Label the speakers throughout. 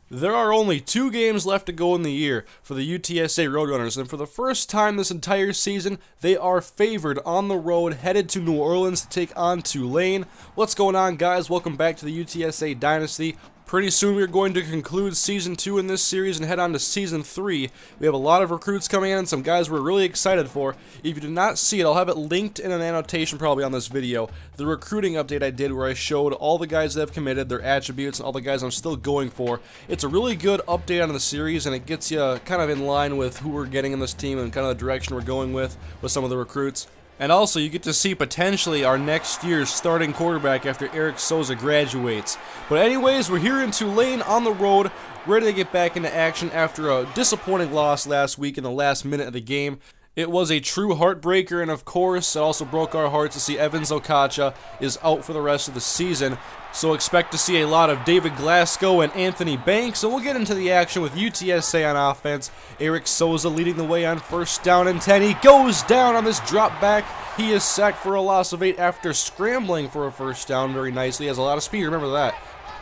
Speaker 1: There are only 2 games left to go in the year for the UTSA Roadrunners, and for the first time this entire season, they are favored on the road, headed to New Orleans to take on Tulane. What's going on, guys? Welcome back to the UTSA Dynasty. Pretty soon we're going to conclude Season 2 in this series and head on to Season 3. We have a lot of recruits coming in and some guys we're really excited for. If you did not see it, I'll have it linked in an annotation probably on this video. The recruiting update I did where I showed all the guys that have committed, their attributes, and all the guys I'm still going for. It's a really good update on the series, and it gets you kind of in line with who we're getting in this team and kind of the direction we're going with some of the recruits. And also, you get to see potentially our next year's starting quarterback after Eric Souza graduates. But anyways, we're here in Tulane on the road, ready to get back into action after a disappointing loss last week in the last minute of the game. It was a true heartbreaker, and of course, it also broke our hearts to see Evans Okacha is out for the rest of the season. So expect to see a lot of David Glasgow and Anthony Banks, and we'll get into the action with UTSA on offense. Eric Souza leading the way on first down and 10. He goes down on this drop back. He is sacked for a loss of 8 after scrambling for a first down very nicely. He has a lot of speed, remember that.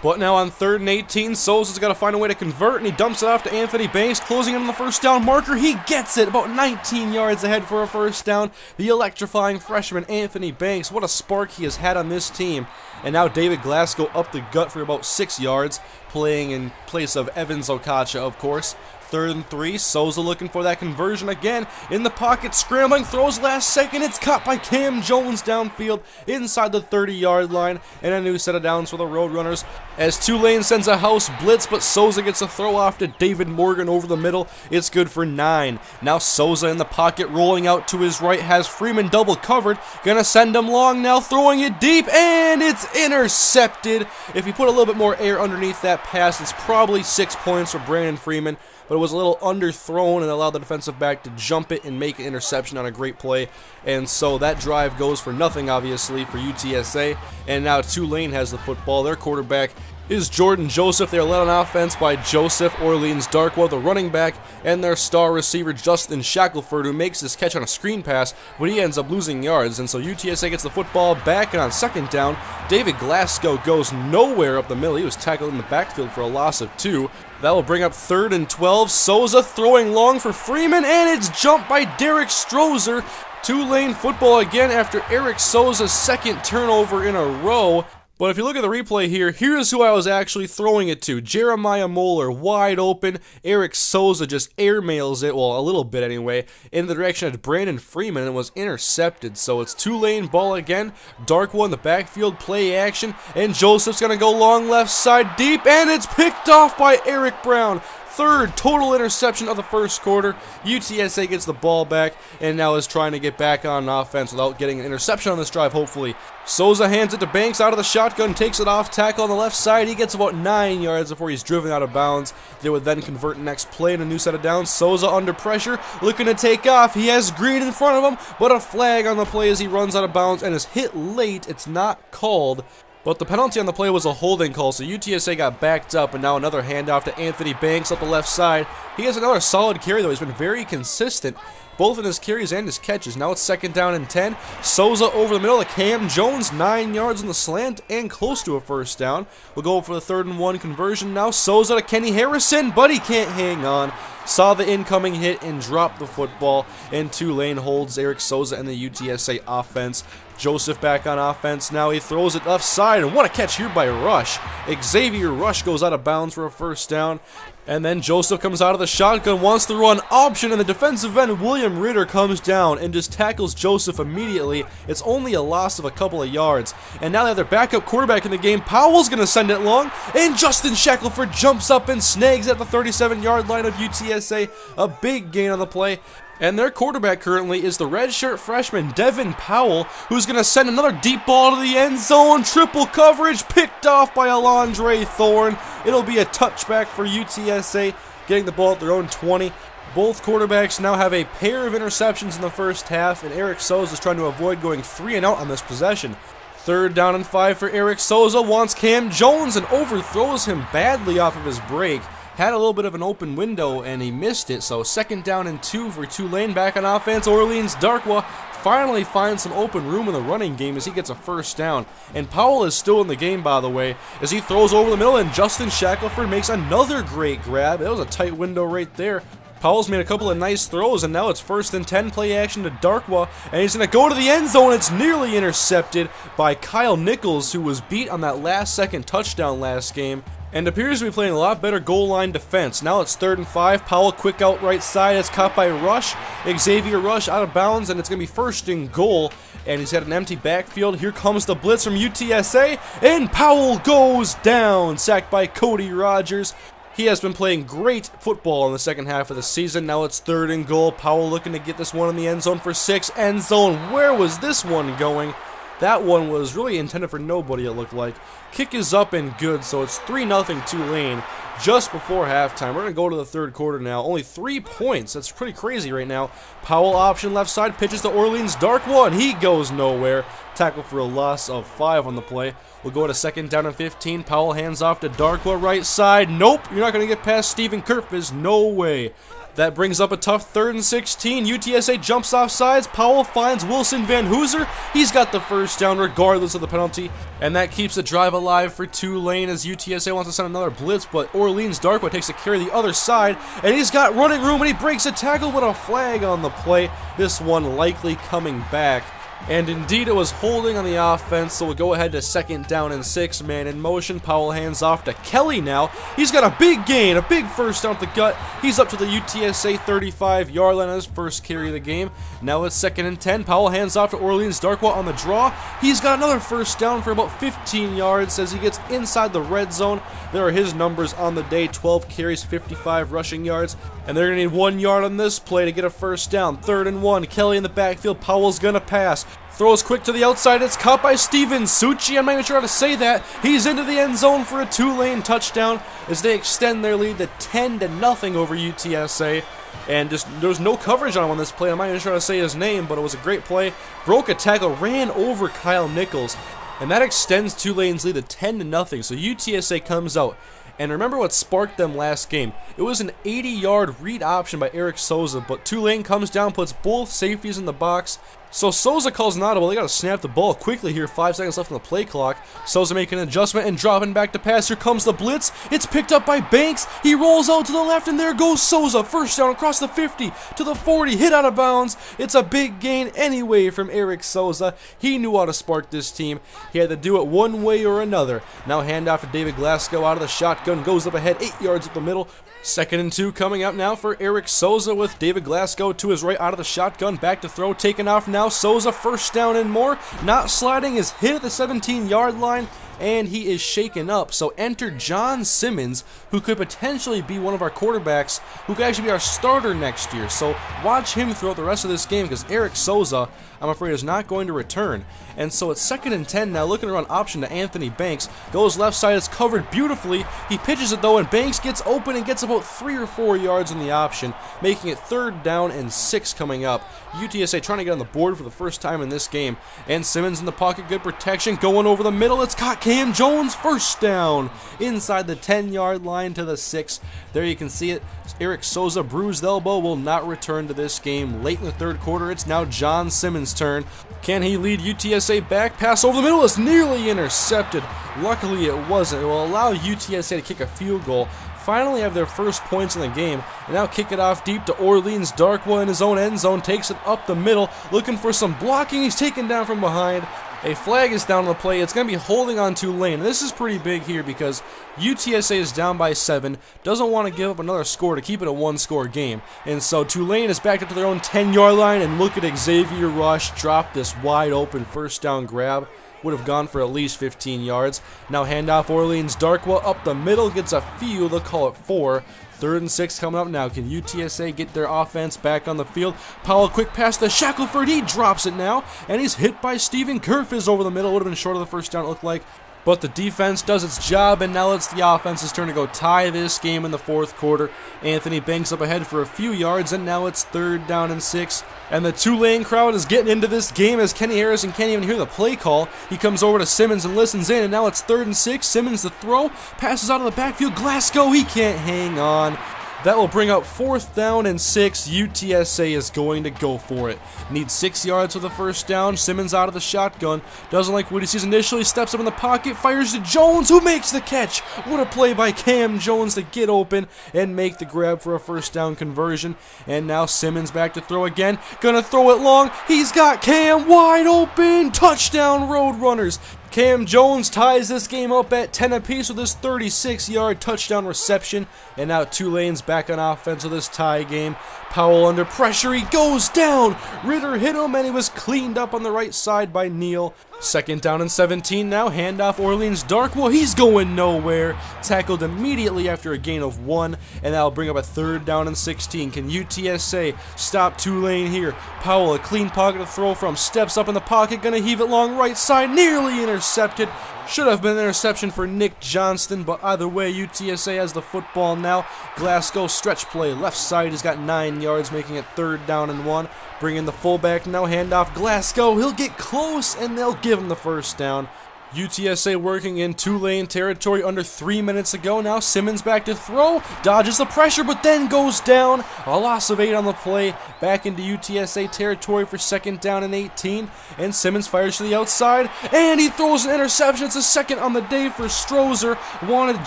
Speaker 1: But now on 3rd and 18, Souza's got to find a way to convert, and he dumps it off to Anthony Banks, closing in on the first down marker. He gets it, about 19 yards ahead for a first down. The electrifying freshman Anthony Banks, what a spark he has had on this team. And now David Glasgow up the gut for about 6 yards, playing in place of Evans Okacha, of course. 3rd and 3, Souza looking for that conversion again. In the pocket, scrambling, throws last second. It's caught by Cam Jones downfield inside the 30-yard line. And a new set of downs for the Roadrunners as Tulane sends a house blitz, but Souza gets a throw off to David Morgan over the middle. It's good for 9. Now Souza in the pocket, rolling out to his right, has Freeman double covered. Gonna send him long now, throwing it deep, and it's intercepted. If you put a little bit more air underneath that pass, it's probably 6 points for Brandon Freeman. But it was a little underthrown and allowed the defensive back to jump it and make an interception on a great play. And so that drive goes for nothing, obviously, for UTSA. And now Tulane has the football. Their quarterback is Jordan Joseph. They're led on offense by Joseph Orleans Darkwa, the running back, and their star receiver Justin Shackelford, who makes this catch on a screen pass, but he ends up losing yards. And so UTSA gets the football back, and on 2nd down, David Glasgow goes nowhere up the middle. He was tackled in the backfield for a loss of 2. That will bring up 3rd and 12. Souza throwing long for Freeman, and it's jumped by Derek Strozer. Tulane football again after Eric Souza's 2nd turnover in a row. But if you look at the replay here, here's who I was actually throwing it to. Jeremiah Moeller, wide open. Eric Souza just airmails it, well, a little bit anyway, in the direction of Brandon Freeman, and it was intercepted. So it's Tulane ball again. Darkwa in the backfield, play action, and Joseph's going to go long left side deep, and it's picked off by Eric Brown. 3rd total interception of the first quarter. UTSA gets the ball back and now is trying to get back on offense without getting an interception on this drive, hopefully. Souza hands it to Banks out of the shotgun, takes it off, tackle on the left side. He gets about 9 yards before he's driven out of bounds. They would then convert next play in a new set of downs. Souza under pressure, looking to take off. He has Green in front of him, but a flag on the play as he runs out of bounds and is hit late. It's not called. But the penalty on the play was a holding call, so UTSA got backed up, and now another handoff to Anthony Banks up the left side. He has another solid carry, though. He's been very consistent, both in his carries and his catches. Now it's 2nd down and 10. Souza over the middle to Cam Jones, 9 yards on the slant and close to a first down. We'll go for the 3rd and 1 conversion now. Souza to Kenny Harrison, but he can't hang on. Saw the incoming hit and dropped the football, and Tulane holds Eric Souza and the UTSA offense. Joseph back on offense now. He throws it left side, and what a catch here by Rush. Xavier Rush goes out of bounds for a first down. And then Joseph comes out of the shotgun, wants to run option, and the defensive end, William Ritter, comes down and just tackles Joseph immediately. It's only a loss of a couple of yards. And now they have their backup quarterback in the game. Powell's going to send it long, and Justin Shackelford jumps up and snags at the 37-yard line of UTSA. A big gain on the play. And their quarterback currently is the redshirt freshman Devin Powell, who's going to send another deep ball to the end zone. Triple coverage picked off by Alondre Thorne. It'll be a touchback for UTSA, getting the ball at their own 20. Both quarterbacks now have a pair of interceptions in the first half, and Eric Souza is trying to avoid going 3 and out on this possession. 3rd down and 5 for Eric Souza, wants Cam Jones and overthrows him badly off of his break. Had a little bit of an open window and he missed it, so 2nd down and 2 for Tulane back on offense. Orleans Darkwa finally finds some open room in the running game as he gets a first down. And Powell is still in the game, by the way, as he throws over the middle, and Justin Shackelford makes another great grab. It was a tight window right there. Powell's made a couple of nice throws, and now it's 1st and 10, play action to Darkwa, and he's going to go to the end zone. It's nearly intercepted by Kyle Nichols, who was beat on that last-second touchdown last game, and appears to be playing a lot better goal line defense. Now it's 3rd and 5, Powell quick out right side, it's caught by Rush, Xavier Rush out of bounds, and it's going to be 1st and goal, and he's got an empty backfield. Here comes the blitz from UTSA, and Powell goes down, sacked by Cody Rogers. He has been playing great football in the second half of the season. Now it's 3rd and goal. Powell looking to get this one in the end zone for 6. End zone. Where was this one going? That one was really intended for nobody, it looked like. Kick is up and good, so it's 3-0 Tulane just before halftime. We're going to go to the 3rd quarter now. Only 3 points. That's pretty crazy right now. Powell option left side, pitches to Orleans Darkwa, and he goes nowhere. Tackle for a loss of 5 on the play. We'll go to 2nd down and 15. Powell hands off to Darkwa right side. Nope, you're not going to get past Stephen Kerfis. No way. That brings up a tough 3rd and 16. UTSA jumps off sides. Powell finds Wilson Van Hooser. He's got the first down regardless of the penalty. And that keeps the drive alive for Tulane as UTSA wants to send another blitz. But Orleans Darkwa takes a carry the other side. And he's got running room and he breaks a tackle with a flag on the play. This one likely coming back. And indeed it was holding on the offense, so we'll go ahead to 2nd down and 6, man in motion. Powell hands off to Kelly now. He's got a big gain, a big first down at the gut. He's up to the UTSA 35-yard line on his first carry of the game. Now it's 2nd and 10. Powell hands off to Orleans Darkwa on the draw. He's got another first down for about 15 yards as he gets inside the red zone. There are his numbers on the day, 12 carries, 55 rushing yards. And they're going to need 1 yard on this play to get a first down. 3rd and 1. Kelly in the backfield. Powell's going to pass. Throws quick to the outside. It's caught by Steven Succi. I'm not even sure how to say that. He's into the end zone for a Tulane touchdown as they extend their lead to 10-0 over UTSA. And just there's no coverage on him on this play. I'm not even sure how to say his name, but it was a great play. Broke a tackle, ran over Kyle Nichols. And that extends Tulane's lead to 10-0. So UTSA comes out. And remember what sparked them last game. It was an 80-yard read option by Eric Souza, but Tulane comes down, puts both safeties in the box. So Souza calls an audible. They got to snap the ball quickly here. 5 seconds left on the play clock. Souza making an adjustment and dropping back to pass. Here comes the blitz. It's picked up by Banks. He rolls out to the left, and there goes Souza. First down across the 50 to the 40. Hit out of bounds. It's a big gain anyway from Eric Souza. He knew how to spark this team. He had to do it one way or another. Now handoff to David Glasgow out of the shotgun. Goes up ahead 8 yards up the middle. 2nd and 2 coming up now for Eric Souza with David Glasgow to his right out of the shotgun. Back to throw. Taken off now. Souza first down and more. Not sliding. Is hit at the 17-yard line. And he is shaken up. So enter John Simmons, who could potentially be one of our quarterbacks, who could actually be our starter next year. So watch him throughout the rest of this game because Eric Souza, I'm afraid, is not going to return. And so it's 2nd and 10 now, looking to run option to Anthony Banks. Goes left side, it's covered beautifully. He pitches it though, and Banks gets open and gets about 3 or 4 yards in the option, making it 3rd down and 6 coming up. UTSA trying to get on the board for the first time in this game. And Simmons in the pocket, good protection, going over the middle. It's caught Cam Jones, first down inside the 10-yard line to the 6. There you can see it. Eric Souza, bruised elbow, will not return to this game. Late in the 3rd quarter, it's now John Simmons' turn. Can he lead UTSA back? Pass over the middle is nearly intercepted. Luckily, it wasn't. It will allow UTSA to kick a field goal. Finally have their first points in the game, and now kick it off deep to Orleans Darkwa in his own end zone, takes it up the middle, looking for some blocking. He's taken down from behind. A flag is down on the play. It's going to be holding on Tulane. This is pretty big here because UTSA is down by 7, doesn't want to give up another score to keep it a 1-score game. And so Tulane is backed up to their own 10-yard line, and look at Xavier Rush drop this wide open first down grab. Would have gone for at least 15 yards. Now handoff Orleans Darkwa up the middle, gets a few, they'll call it 4. 3rd and 6 coming up now. Can UTSA get their offense back on the field? Powell quick pass to Shackelford. He drops it now, and he's hit by Stephen Kerfis over the middle. Would have been short of the first down, it looked like. But the defense does its job, and now it's the offense's turn to go tie this game in the 4th quarter. Anthony Banks up ahead for a few yards, and now it's 3rd down and 6. And the Tulane crowd is getting into this game as Kenny Harrison can't even hear the play call. He comes over to Simmons and listens in, and now it's 3rd and 6. Simmons the throw, passes out of the backfield. Glasgow, he can't hang on. That will bring up 4th down and 6. UTSA is going to go for it. Needs 6 yards for the first down. Simmons out of the shotgun. Doesn't like what he sees initially. Steps up in the pocket. Fires to Jones, who makes the catch. What a play by Cam Jones to get open and make the grab for a first down conversion. And now Simmons back to throw again. Gonna throw it long. He's got Cam wide open. Touchdown, Roadrunners. Cam Jones ties this game up at 10 apiece with his 36-yard touchdown reception. And now Tulane's back on offense with this tie game. Powell under pressure, he goes down. Ritter hit him and he was cleaned up on the right side by Neal. 2nd down and 17 now, handoff Orleans Darkwa, he's going nowhere. Tackled immediately after a gain of 1, and that'll bring up a 3rd down and 16. Can UTSA stop Tulane here? Powell, a clean pocket to throw from, steps up in the pocket, gonna heave it long right side, nearly intercepted. Should have been an interception for Nick Johnston, but either way, UTSA has the football now. Glasgow stretch play, left side, he's got 9 yards, making it 3rd down and 1. Bring in the fullback now, handoff Glasgow, he'll get close, and they'll give him the first down. UTSA working in Tulane territory under 3 minutes ago. Now Simmons back to throw, dodges the pressure, but then goes down. A loss of 8 on the play. Back into UTSA territory for 2nd down and 18. And Simmons fires to the outside, and he throws an interception. It's a 2nd on the day for Strozer. Wanted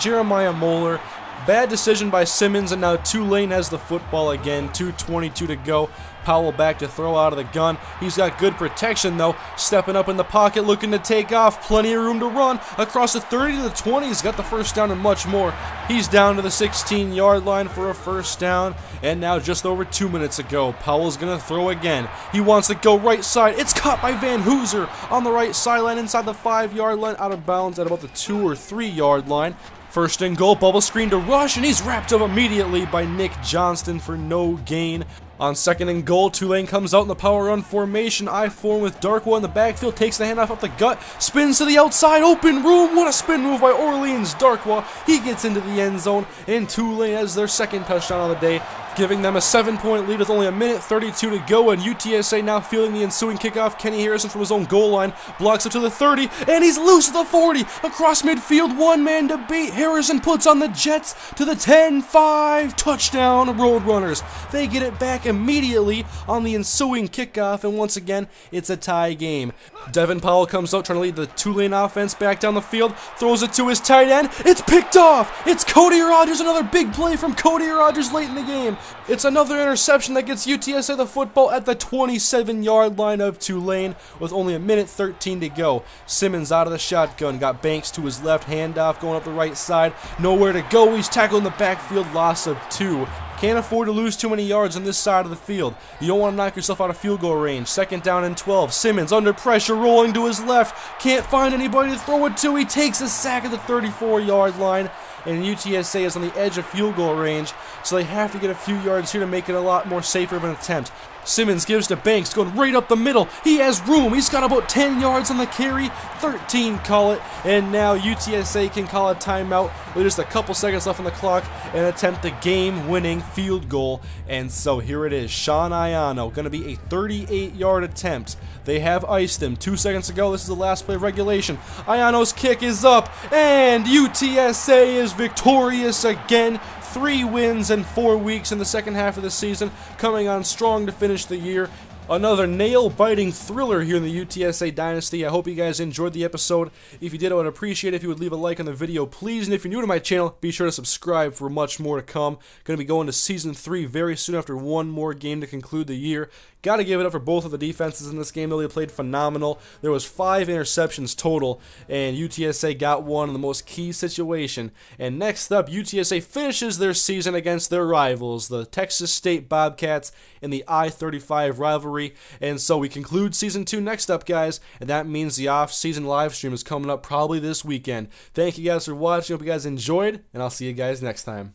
Speaker 1: Jeremiah Moeller. Bad decision by Simmons, and now Tulane has the football again. 2:22 to go. Powell back to throw out of the gun. He's got good protection though. Stepping up in the pocket, looking to take off. Plenty of room to run. Across the 30 to the 20, he's got the first down and much more. He's down to the 16-yard line for a first down. And now just over 2 minutes ago, Powell's going to throw again. He wants to go right side. It's caught by Van Hooser on the right sideline inside the 5-yard line, out of bounds at about the 2 or 3-yard line. 1st and goal, bubble screen to Rush, and he's wrapped up immediately by Nick Johnston for no gain. On 2nd and goal, Tulane comes out in the power run formation. I-form with Darkwa in the backfield, takes the handoff up the gut, spins to the outside, open room. What a spin move by Orleans Darkwa. He gets into the end zone, and Tulane has their 2nd touchdown of the day, giving them a 7-point lead with only a minute 32 to go. And UTSA now feeling the ensuing kickoff. Kenny Harrison from his own goal line blocks it to the 30, and he's loose at the 40. Across midfield, one-man to beat. Harrison puts on the Jets to the 10-5. Touchdown, Roadrunners. They get it back immediately on the ensuing kickoff, and once again, it's a tie game. Devin Powell comes out trying to lead the Tulane offense back down the field, throws it to his tight end. It's picked off. It's Cody Rogers. Another big play from Cody Rogers late in the game. It's another interception that gets UTSA the football at the 27-yard line of Tulane with only a minute 13 to go. Simmons out of the shotgun, got Banks to his left, handoff going up the right side. Nowhere to go. He's tackled in the backfield, loss of 2. Can't afford to lose too many yards on this side of the field. You don't want to knock yourself out of field goal range. 2nd down and 12. Simmons under pressure, rolling to his left. Can't find anybody to throw it to. He takes a sack at the 34-yard line. And UTSA is on the edge of field goal range, so they have to get a few yards here to make it a lot more safer of an attempt. Simmons gives to Banks, going right up the middle. He has room. He's got about 10 yards on the carry. 13 call it. And now UTSA can call a timeout with just a couple seconds left on the clock and attempt the game-winning field goal. And so here it is. Sean Iano, going to be a 38-yard attempt. They have iced him 2 seconds ago. This is the last play of regulation. Iano's kick is up, and UTSA is victorious again. 3 wins in 4 weeks in the second half of the season, coming on strong to finish the year. Another nail-biting thriller here in the UTSA Dynasty. I hope you guys enjoyed the episode. If you did, I would appreciate it if you would leave a like on the video, please. And if you're new to my channel, be sure to subscribe for much more to come. Going to be going to Season 3 very soon after one more game to conclude the year. Got to give it up for both of the defenses in this game, though. They played phenomenal. There was 5 interceptions total, and UTSA got one in the most key situation. And next up, UTSA finishes their season against their rivals, the Texas State Bobcats, in the I-35 rivalry. And so we conclude Season 2 next up, guys, and that means the off-season live stream is coming up probably this weekend. Thank you guys for watching. Hope you guys enjoyed, and I'll see you guys next time.